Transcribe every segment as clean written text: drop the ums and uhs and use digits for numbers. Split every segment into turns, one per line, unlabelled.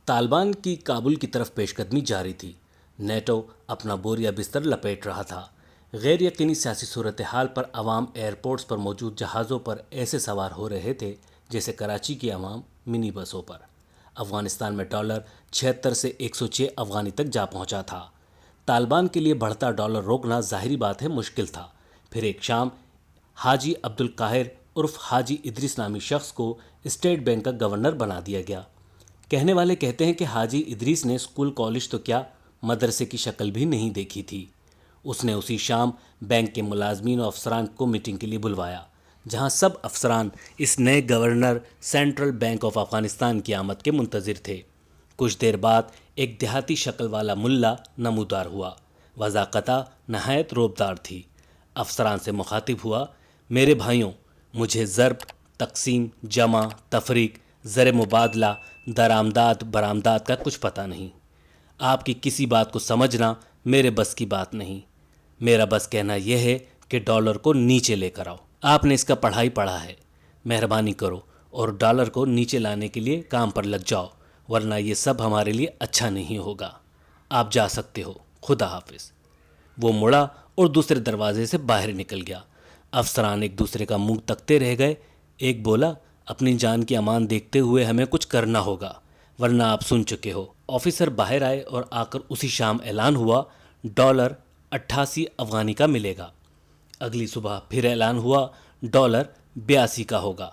طالبان کی کابل کی طرف پیش قدمی جاری تھی۔ نیٹو اپنا بوریا بستر لپیٹ رہا تھا۔ غیر یقینی سیاسی صورتحال پر عوام ایئرپورٹس پر موجود جہازوں پر ایسے سوار ہو رہے تھے جیسے کراچی کی عوام منی بسوں پر۔ افغانستان میں ڈالر 76 سے 106 افغانی تک جا پہنچا تھا۔ طالبان کے لیے بڑھتا ڈالر روکنا ظاہری بات ہے مشکل تھا۔ پھر ایک شام حاجی عبدالقاہر عرف حاجی ادریس نامی شخص کو اسٹیٹ بینک کا گورنر بنا دیا گیا۔ کہنے والے کہتے ہیں کہ حاجی ادریس نے اسکول کالج تو کیا مدرسے کی شکل بھی نہیں دیکھی تھی۔ اس نے اسی شام بینک کے ملازمین و افسران کو میٹنگ کے لیے بلوایا، جہاں سب افسران اس نئے governor central bank of Afghanistan کی آمد کے منتظر تھے۔ کچھ دیر بعد ایک دیہاتی شکل والا ملا نمودار ہوا۔ وضاقتہ نہایت روبدار تھی۔ افسران سے مخاطب ہوا، میرے بھائیوں، مجھے ضرب، تقسیم، جمع، تفریق، زر مبادلہ، درآمدات برآمدات کا کچھ پتہ نہیں۔ آپ کی کسی بات کو سمجھنا میرے بس کی بات نہیں۔ میرا بس کہنا یہ ہے کہ ڈالر کو نیچے لے کر آؤ۔ آپ نے اس کا پڑھا ہے، مہربانی کرو اور ڈالر کو نیچے لانے کے لیے کام پر لگ جاؤ، ورنہ یہ سب ہمارے لیے اچھا نہیں ہوگا۔ آپ جا سکتے ہو، خدا حافظ۔ وہ مڑا اور دوسرے دروازے سے باہر نکل گیا۔ افسران ایک دوسرے کا منہ تکتے رہ گئے۔ ایک بولا، اپنی جان کی امان دیکھتے ہوئے ہمیں کچھ کرنا ہوگا، ورنہ آپ سن چکے ہو۔ آفیسر باہر آئے اور آ کر اسی شام اعلان ہوا، ڈالر 88 افغانی کا ملے گا۔ اگلی صبح پھر اعلان ہوا، ڈالر 82 کا ہوگا۔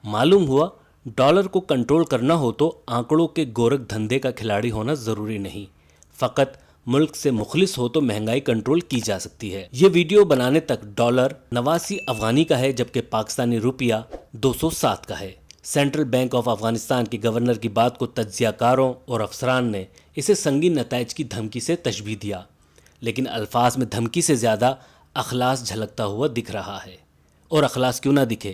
معلوم ہوا ڈالر کو کنٹرول کرنا ہو تو آنکڑوں کے گورکھ دھندے کا کھلاڑی ہونا ضروری نہیں، فقط ملک سے مخلص ہو تو مہنگائی کنٹرول کی جا سکتی ہے۔ یہ ویڈیو بنانے تک ڈالر 89 افغانی کا ہے، جبکہ پاکستانی روپیہ 207 کا ہے۔ سینٹرل بینک آف افغانستان کے گورنر کی بات کو تجزیہ کاروں اور افسران نے اسے سنگین نتائج کی دھمکی سے تشبیہ دیا، لیکن الفاظ میں دھمکی سے زیادہ اخلاص جھلکتا ہوا دکھ رہا ہے۔ اور اخلاص کیوں نہ دکھے،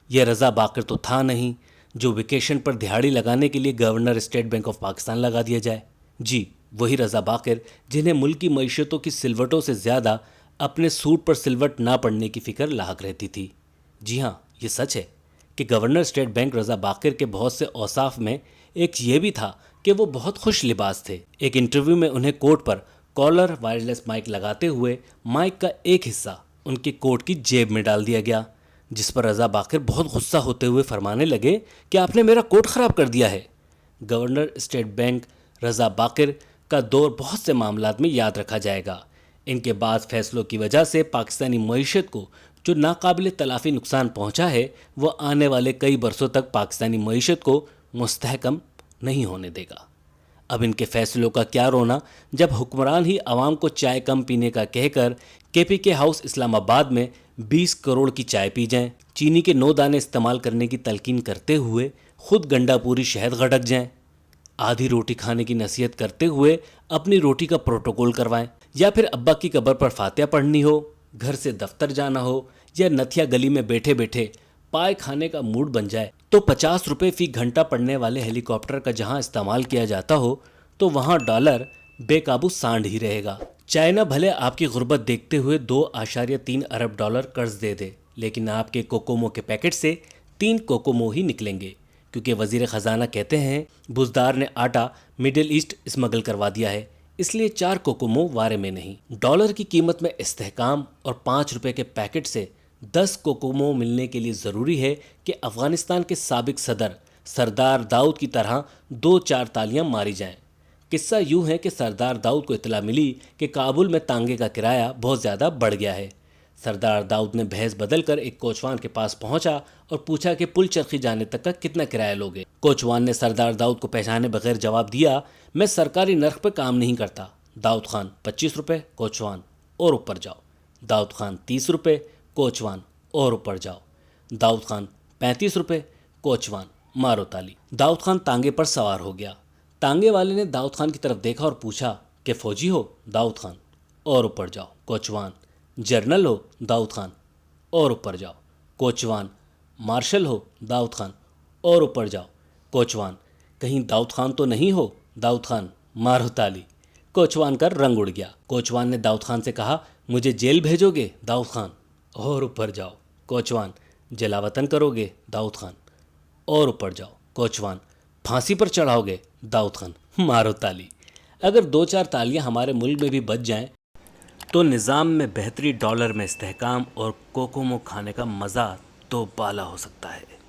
یہ رضا باقر تو تھا نہیں جو ویکیشن پر دہاڑی لگانے کے لیے governor state bank of Pakistan لگا دیا جائے۔ جی وہی رضا باقر جنہیں ملکی معیشتوں کی سلوٹوں سے زیادہ اپنے سوٹ پر سلوٹ نہ پڑنے کی فکر لاحق رہتی تھی۔ جی ہاں، یہ سچ ہے کہ گورنر اسٹیٹ بینک رضا باقر کے بہت سے اوصاف میں ایک یہ بھی تھا کہ وہ بہت خوش لباس تھے۔ ایک انٹرویو میں انہیں کوٹ پر کالر وائرلیس مائک لگاتے ہوئے مائک کا ایک حصہ ان کے کوٹ کی جیب میں ڈال دیا گیا، جس پر رضا باقر بہت غصہ ہوتے ہوئے فرمانے لگے کہ آپ نے میرا کوٹ خراب کر دیا ہے۔ گورنر اسٹیٹ بینک رضا باقر کا دور بہت سے معاملات میں یاد رکھا جائے گا۔ ان کے بعض فیصلوں کی وجہ سے پاکستانی معیشت کو جو ناقابل تلافی نقصان پہنچا ہے، وہ آنے والے کئی برسوں تک پاکستانی معیشت کو مستحکم نہیں ہونے دے گا۔ اب ان کے فیصلوں کا کیا رونا جب حکمران ہی عوام کو چائے کم پینے کا کہہ کر KPK ہاؤس اسلام آباد میں 20 کروڑ کی چائے پی جائیں، چینی کے 9 دانے استعمال کرنے کی تلقین کرتے ہوئے خود گنڈا پوری شہد غٹک جائیں، آدھی روٹی کھانے کی نصیحت کرتے ہوئے اپنی روٹی کا پروٹوکول کروائیں، یا پھر ابا کی قبر پر فاتحہ پڑھنی ہو، گھر سے دفتر جانا ہو، یا نتھیا گلی میں بیٹھے بیٹھے پائے کھانے کا موڈ بن جائے تو 50 روپے فی گھنٹہ پڑنے والے ہیلی کاپٹر کا جہاں استعمال کیا جاتا ہو تو وہاں ڈالر بے قابو سانڈ ہی رہے گا۔ چائنا بھلے آپ کی غربت دیکھتے ہوئے 2.3 ارب ڈالر قرض دے دے، لیکن آپ کے کوکومو کے پیکٹ سے 3 کوکومو ہی نکلیں گے، کیونکہ وزیر خزانہ کہتے ہیں بزدار نے آٹا مڈل ایسٹ اسمگل کروا دیا ہے، اس لیے 4 کوکومو وارے میں نہیں۔ ڈالر کی قیمت میں استحکام اور 5 روپے کے پیکٹ سے 10 کوکومو ملنے کے لیے ضروری ہے کہ افغانستان کے سابق صدر سردار داؤد کی طرح 2-4 تالیاں ماری جائیں۔ قصہ یوں ہے کہ سردار داؤد کو اطلاع ملی کہ کابل میں تانگے کا کرایہ بہت زیادہ بڑھ گیا ہے۔ سردار داؤد نے بھیس بدل کر ایک کوچوان کے پاس پہنچا اور پوچھا کہ پل چرخی جانے تک کا کتنا کرایہ لوگے۔ کوچوان نے سردار داؤد کو پہچانے بغیر جواب دیا، میں سرکاری نرخ پہ کام نہیں کرتا۔ داؤد خان 25 روپے، کوچوان اور اوپر جاؤ۔ داؤد خان 30 روپے، کوچوان اور اوپر جاؤ۔ داؤد خان 35 روپے، کوچوان مارو تالی۔ داؤد خان تانگے پر سوار ہو گیا۔ تانگے والے نے داؤد خان کی طرف دیکھا اور پوچھا کہ فوجی ہو؟ داؤد خان اور اوپر جاؤ۔ کوچوان جرنل ہو؟ داؤد خان اور اوپر جاؤ۔ کوچوان مارشل ہو؟ داؤد خان اور اوپر جاؤ۔ کوچوان کہیں داؤد خان تو نہیں ہو؟ داؤد خان مارو تالی۔ کوچوان کا رنگ اڑ گیا۔ کوچوان نے داؤد خان سے کہا، مجھے جیل بھیجو گے؟ داؤد خان اور اوپر جاؤ۔ کوچوان جلا وطن کرو گے؟ داؤد خان اور اوپر جاؤ۔ کوچوان پھانسی پر چڑھاؤ گے؟ داؤد خان مارو تالی۔ اگر 2-4 تالیاں ہمارے ملک میں بھی بج جائیں تو نظام میں بہتری، ڈالر میں استحکام اور کوکومو کھانے کا مزہ تو بالا ہو سکتا ہے۔